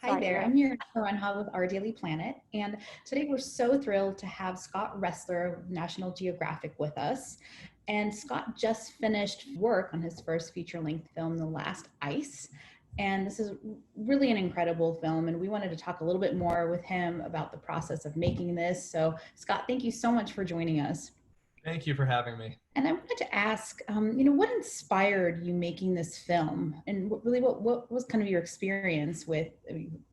Hi there, I'm your Runha with Our Daily Planet, and today we're so thrilled to have Scott Ressler of National Geographic with us. And Scott just finished work on his first feature-length film, The Last Ice. And this is really an incredible film, and we wanted to talk a little bit more with him about the process of making this. So, Scott, thank you so much for joining us. Thank you for having me. And I wanted to ask, what inspired you making this film, and what was kind of your experience with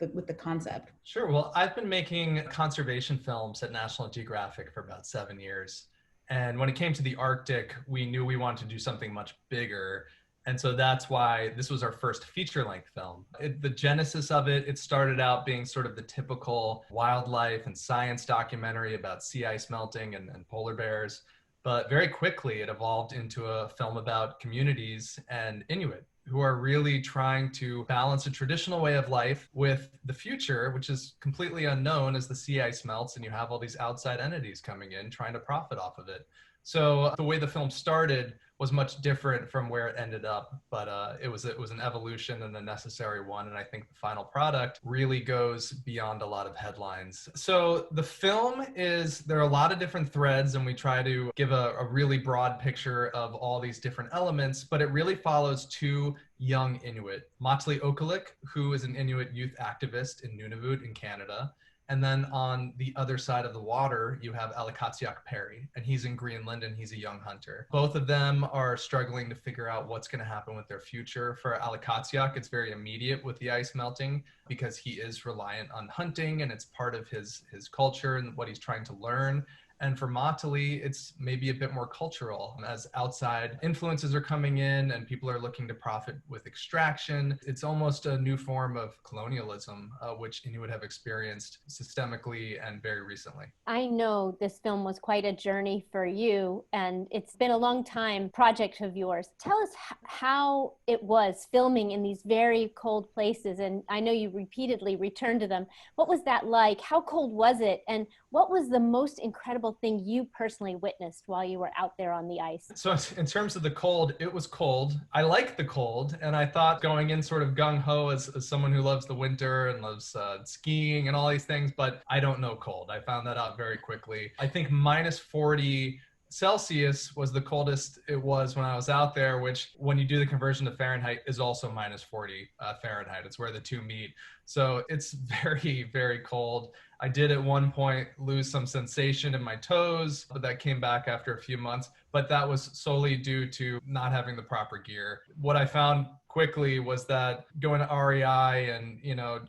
with the concept? Sure. Well, I've been making conservation films at National Geographic for about 7 years. And when it came to the Arctic, we knew we wanted to do something much bigger. And so that's why this was our first feature-length film. The genesis of it, it started out being sort of the typical wildlife and science documentary about sea ice melting and polar bears. But very quickly, it evolved into a film about communities and Inuit who are really trying to balance a traditional way of life with the future, which is completely unknown as the sea ice melts and you have all these outside entities coming in trying to profit off of it. So the way the film started was much different from where it ended up, but it was an evolution and a necessary one. And I think the final product really goes beyond a lot of headlines. So the film there are a lot of different threads, and we try to give a really broad picture of all these different elements, but it really follows two young Inuit, Matli Okalik, who is an Inuit youth activist in Nunavut in Canada. And then on the other side of the water, you have Alakatsiak Perry, and he's in Greenland and he's a young hunter. Both of them are struggling to figure out what's going to happen with their future. For Alakatsiak, it's very immediate with the ice melting because he is reliant on hunting and it's part of his culture and what he's trying to learn. And for Matali, it's maybe a bit more cultural as outside influences are coming in and people are looking to profit with extraction. It's almost a new form of colonialism, which Inuit have experienced systemically and very recently. I know this film was quite a journey for you, and it's been a long time project of yours. Tell us how it was filming in these very cold places, and I know you repeatedly returned to them. What was that like? How cold was it? And what was the most incredible thing you personally witnessed while you were out there on the ice? So in terms of the cold, it was cold. I like the cold, and I thought going in sort of gung-ho as someone who loves the winter and loves skiing and all these things, but I don't know cold. I found that out very quickly. I think minus 40 Celsius was the coldest it was when I was out there, which when you do the conversion to Fahrenheit is also minus 40 Fahrenheit. It's where the two meet. So it's very, very cold. I did at one point lose some sensation in my toes, but that came back after a few months. But that was solely due to not having the proper gear. What I found quickly was that going to REI and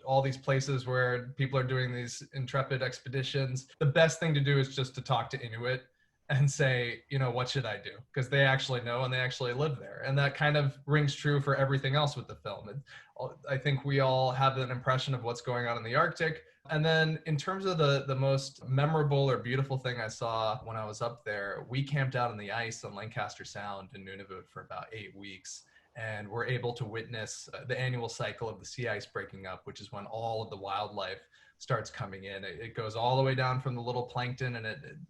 all these places where people are doing these intrepid expeditions, the best thing to do is just to talk to Inuit and say, what should I do? Because they actually know and they actually live there. And that kind of rings true for everything else with the film. I think we all have an impression of what's going on in the Arctic. And then in terms of the most memorable or beautiful thing I saw when I was up there, we camped out on the ice on Lancaster Sound in Nunavut for about 8 weeks. And we're able to witness the annual cycle of the sea ice breaking up, which is when all of the wildlife starts coming in. It goes all the way down from the little plankton, and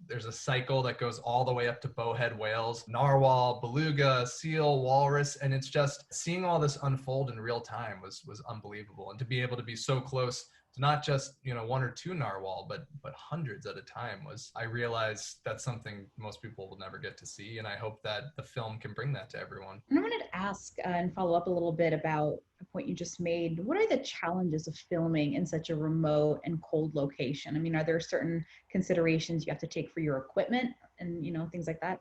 there's a cycle that goes all the way up to bowhead whales, narwhal, beluga, seal, walrus, and it's just seeing all this unfold in real time was unbelievable. And to be able to be so close to not just one or two narwhal, but hundreds at a time I realized that's something most people will never get to see, and I hope that the film can bring that to everyone. And I wanted to ask and follow up a little bit about a point you just made. What are the challenges of filming in such a remote and cold location? I mean, are there certain considerations you have to take for your equipment and things like that?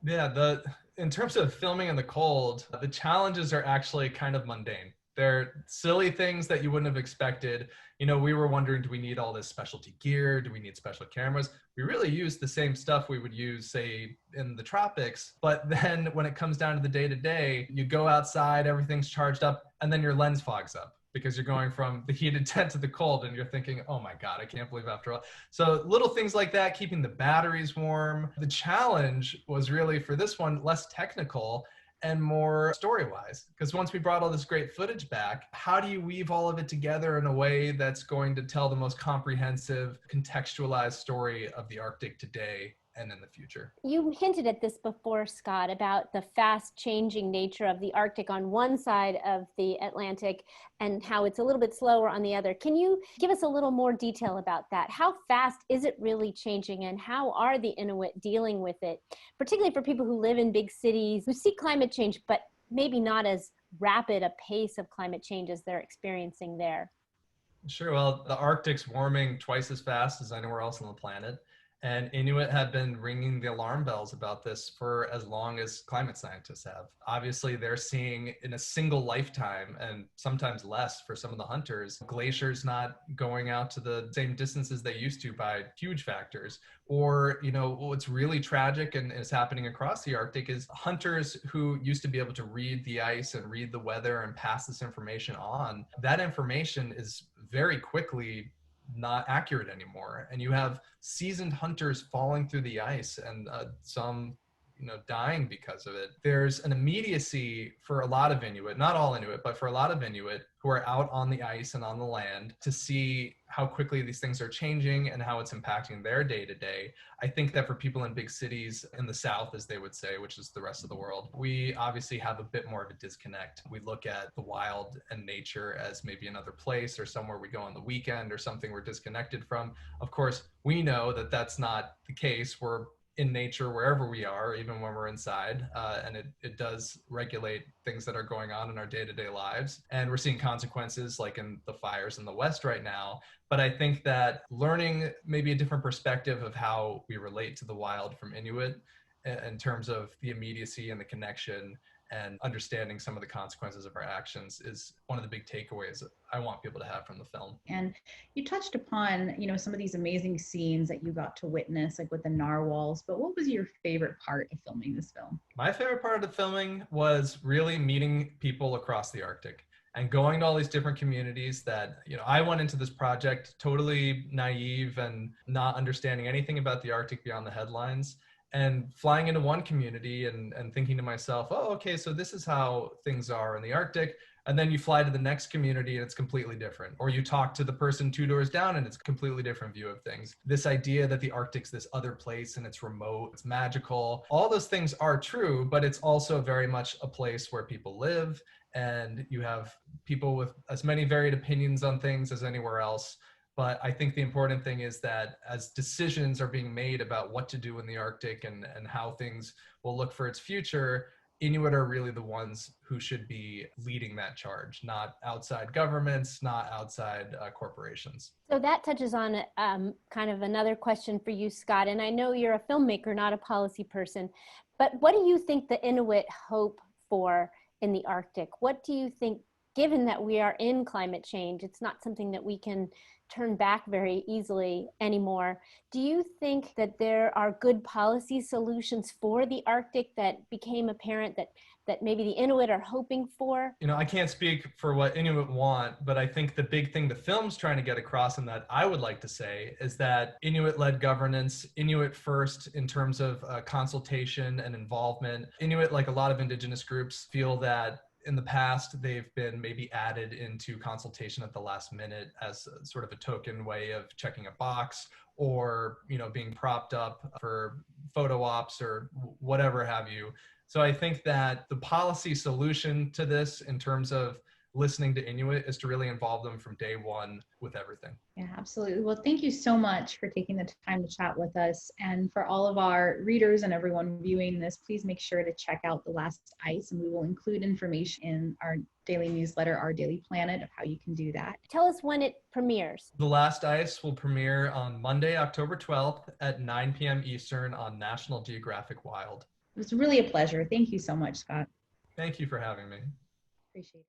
Yeah, in terms of filming in the cold, the challenges are actually kind of mundane. They're silly things that you wouldn't have expected. We were wondering, do we need all this specialty gear? Do we need special cameras? We really use the same stuff we would use, say, in the tropics. But then when it comes down to the day-to-day, you go outside, everything's charged up, and then your lens fogs up because you're going from the heated tent to the cold and you're thinking, oh my God, I can't believe after all. So little things like that, keeping the batteries warm. The challenge was really for this one, less technical and more story-wise, because once we brought all this great footage back, how do you weave all of it together in a way that's going to tell the most comprehensive, contextualized story of the Arctic today and in the future. You hinted at this before, Scott, about the fast changing nature of the Arctic on one side of the Atlantic and how it's a little bit slower on the other. Can you give us a little more detail about that? How fast is it really changing, and how are the Inuit dealing with it, particularly for people who live in big cities who see climate change, but maybe not as rapid a pace of climate change as they're experiencing there? Sure. Well, the Arctic's warming twice as fast as anywhere else on the planet. And Inuit have been ringing the alarm bells about this for as long as climate scientists have. Obviously, they're seeing in a single lifetime, and sometimes less for some of the hunters, glaciers not going out to the same distances they used to by huge factors. Or, what's really tragic and is happening across the Arctic is hunters who used to be able to read the ice and read the weather and pass this information on. That information is very quickly not accurate anymore, and you have seasoned hunters falling through the ice, and some dying because of it. There's an immediacy for a lot of Inuit, not all Inuit, but for a lot of Inuit who are out on the ice and on the land to see how quickly these things are changing and how it's impacting their day to day. I think that for people in big cities in the South, as they would say, which is the rest of the world, we obviously have a bit more of a disconnect. We look at the wild and nature as maybe another place or somewhere we go on the weekend or something we're disconnected from. Of course, we know that that's not the case. We're in nature wherever we are, even when we're inside, and it does regulate things that are going on in our day-to-day lives. And we're seeing consequences like in the fires in the West right now. But I think that learning maybe a different perspective of how we relate to the wild from Inuit in terms of the immediacy and the connection and understanding some of the consequences of our actions is one of the big takeaways I want people to have from the film. And you touched upon, some of these amazing scenes that you got to witness, like with the narwhals, but what was your favorite part of filming this film? My favorite part of the filming was really meeting people across the Arctic and going to all these different communities that, I went into this project totally naive and not understanding anything about the Arctic beyond the headlines. And flying into one community and thinking to myself, oh, okay, so this is how things are in the Arctic. And then you fly to the next community and it's completely different. Or you talk to the person 2 doors down and it's a completely different view of things. This idea that the Arctic's this other place and it's remote, it's magical, all those things are true, but it's also very much a place where people live, and you have people with as many varied opinions on things as anywhere else. But I think the important thing is that as decisions are being made about what to do in the Arctic and how things will look for its future, Inuit are really the ones who should be leading that charge, not outside governments, not outside corporations. So that touches on kind of another question for you, Scott. And I know you're a filmmaker, not a policy person, but what do you think the Inuit hope for in the Arctic? What do you think, given that we are in climate change, it's not something that we can turn back very easily anymore. Do you think that there are good policy solutions for the Arctic that became apparent that maybe the Inuit are hoping for? I can't speak for what Inuit want, but I think the big thing the film's trying to get across, and that I would like to say, is that Inuit-led governance, Inuit first in terms of consultation and involvement. Inuit, like a lot of indigenous groups, feel that in the past, they've been maybe added into consultation at the last minute as sort of a token way of checking a box, or, being propped up for photo ops or whatever have you. So I think that the policy solution to this in terms of listening to Inuit is to really involve them from day one with everything. Yeah, absolutely. Well, thank you so much for taking the time to chat with us. And for all of our readers and everyone viewing this, please make sure to check out The Last Ice, and we will include information in our daily newsletter, Our Daily Planet, of how you can do that. Tell us when it premieres. The Last Ice will premiere on Monday, October 12th at 9 p.m. Eastern on National Geographic Wild. It was really a pleasure. Thank you so much, Scott. Thank you for having me. Appreciate it.